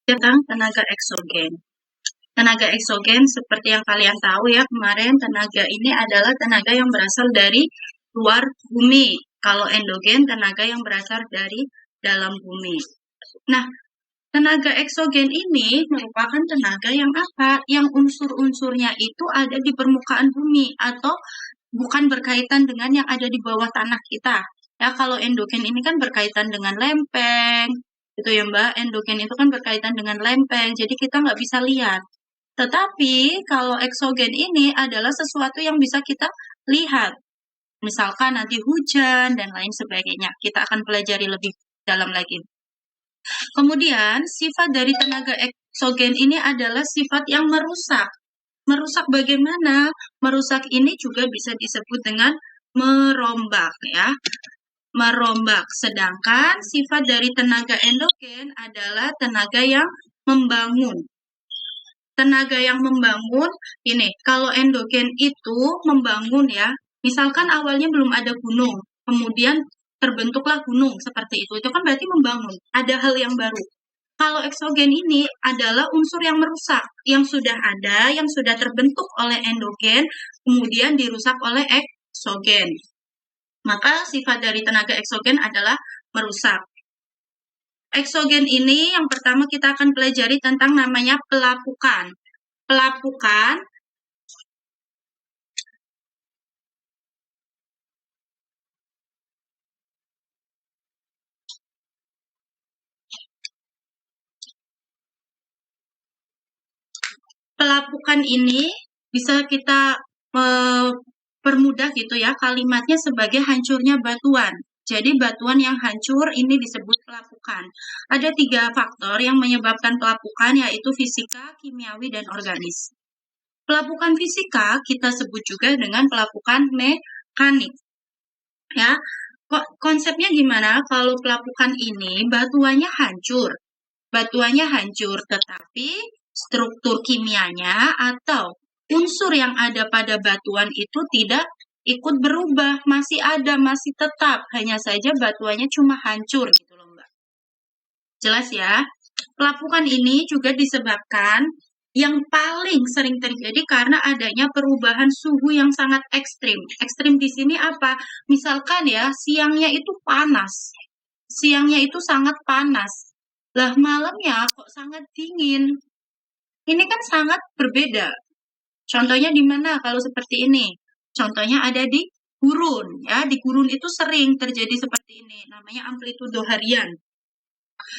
Tentang tenaga eksogen. Tenaga eksogen seperti yang kalian tahu ya kemarin, tenaga ini adalah tenaga yang berasal dari luar bumi. Kalau endogen, tenaga yang berasal dari dalam bumi. Nah, tenaga eksogen ini merupakan tenaga yang apa? Yang unsur-unsurnya itu ada di permukaan bumi atau bukan berkaitan dengan yang ada di bawah tanah kita. Ya, kalau endogen ini kan berkaitan dengan lempeng, gitu ya Mbak. Endogen itu kan berkaitan dengan lempeng, jadi kita nggak bisa lihat. Tetapi kalau eksogen ini adalah sesuatu yang bisa kita lihat. Misalkan nanti hujan dan lain sebagainya. Kita akan pelajari lebih dalam lagi. Kemudian sifat dari tenaga eksogen ini adalah sifat yang merusak. Merusak bagaimana? Merusak ini juga bisa disebut dengan merombak ya. Merombak. Sedangkan sifat dari tenaga endogen adalah tenaga yang membangun. Tenaga yang membangun, ini kalau endogen itu membangun ya, misalkan awalnya belum ada gunung, kemudian terbentuklah gunung seperti itu kan berarti membangun, ada hal yang baru. Kalau eksogen ini adalah unsur yang merusak, yang sudah ada, yang sudah terbentuk oleh endogen, kemudian dirusak oleh eksogen. Maka sifat dari tenaga eksogen adalah merusak. Eksogen ini yang pertama kita akan pelajari tentang namanya pelapukan. Pelapukan pelapukan ini bisa kita permudah gitu ya kalimatnya sebagai hancurnya batuan. Jadi batuan yang hancur ini disebut pelapukan. Ada 3 faktor yang menyebabkan pelapukan yaitu fisika, kimiawi, dan organis. Pelapukan fisika kita sebut juga dengan pelapukan mekanik. Ya, konsepnya gimana? Kalau pelapukan ini batuannya hancur. Batuannya hancur, tetapi struktur kimianya atau unsur yang ada pada batuan itu tidak ikut berubah, masih ada, masih tetap, hanya saja batuannya cuma hancur gitu loh Mbak. Jelas ya? Pelapukan ini juga disebabkan yang paling sering terjadi karena adanya perubahan suhu yang sangat ekstrim. Ekstrim di sini apa? Misalkan ya, siangnya itu panas. Siangnya itu sangat panas. Lah malamnya kok sangat dingin. Ini kan sangat berbeda. Contohnya di mana kalau seperti ini? Contohnya ada di gurun ya. Di gurun itu sering terjadi seperti ini. Namanya amplitudo harian.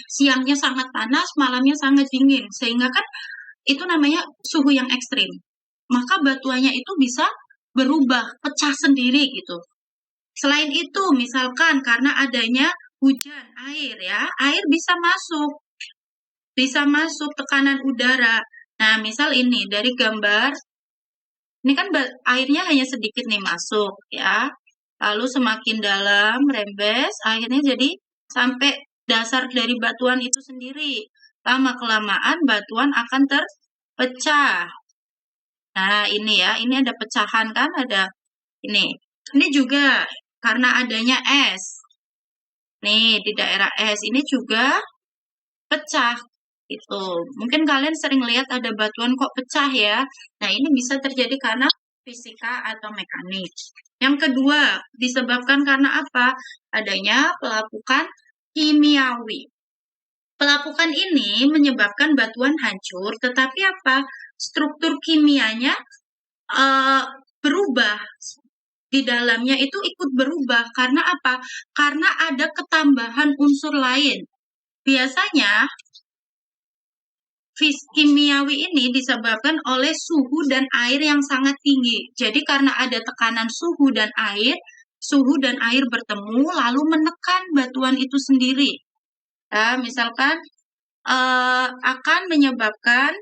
Siangnya sangat panas, malamnya sangat dingin. Sehingga kan itu namanya suhu yang ekstrim. Maka batuannya itu bisa berubah, pecah sendiri gitu. Selain itu, misalkan karena adanya hujan, air ya, air bisa masuk tekanan udara. Nah, misal ini dari gambar, ini kan airnya hanya sedikit nih masuk ya. Lalu semakin dalam, rembes, akhirnya jadi sampai dasar dari batuan itu sendiri. Lama-kelamaan batuan akan terpecah. Nah, ini ya, ini ada pecahan kan, ada ini. Ini juga karena adanya es. Nih, di daerah es ini juga pecah. Itu. Mungkin kalian sering lihat ada batuan kok pecah ya. Nah, ini bisa terjadi karena fisika atau mekanik. Yang kedua, disebabkan karena apa? Adanya pelapukan kimiawi. Pelapukan ini menyebabkan batuan hancur, tetapi apa? Struktur kimianya berubah. Di dalamnya itu ikut berubah. Karena apa? Karena ada ketambahan unsur lain. Biasanya, kimiawi ini disebabkan oleh suhu dan air yang sangat tinggi. Jadi karena ada tekanan suhu dan air bertemu lalu menekan batuan itu sendiri. Nah, misalkan akan menyebabkan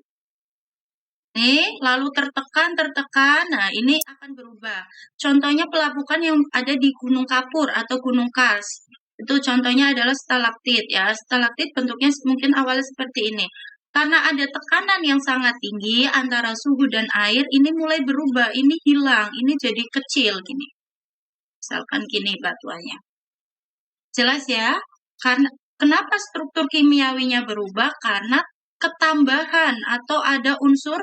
lalu tertekan. Nah, ini akan berubah. Contohnya pelapukan yang ada di Gunung Kapur atau Gunung Kars. Itu contohnya adalah stalaktit ya. Stalaktit bentuknya mungkin awalnya seperti ini. Karena ada tekanan yang sangat tinggi antara suhu dan air, ini mulai berubah, ini hilang, ini jadi kecil gini. Misalkan gini batuannya. Jelas ya? Karena kenapa struktur kimiawinya berubah? Karena ketambahan atau ada unsur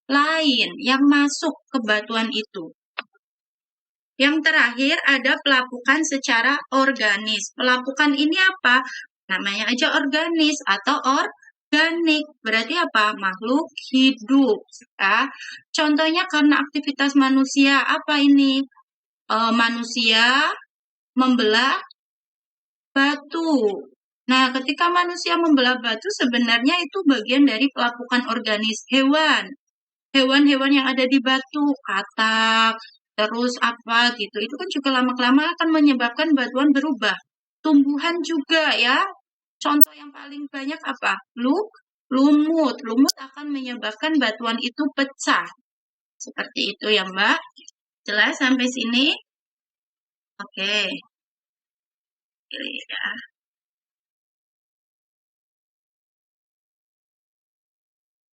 lain yang masuk ke batuan itu. Yang terakhir ada pelapukan secara organis. Pelapukan ini apa? Namanya aja organis atau organik. Berarti apa? Makhluk hidup. Ya. Contohnya karena aktivitas manusia. Apa ini? Manusia membelah batu. Nah, ketika manusia membelah batu sebenarnya itu bagian dari pelapukan organis hewan. Hewan-hewan yang ada di batu, katak, terus apa gitu. Itu kan juga lama-kelamaan akan menyebabkan batuan berubah. Tumbuhan juga ya. Contoh yang paling banyak apa? Lumut. Lumut akan menyebabkan batuan itu pecah. Seperti itu ya, Mbak. Jelas sampai sini? Oke. Ya.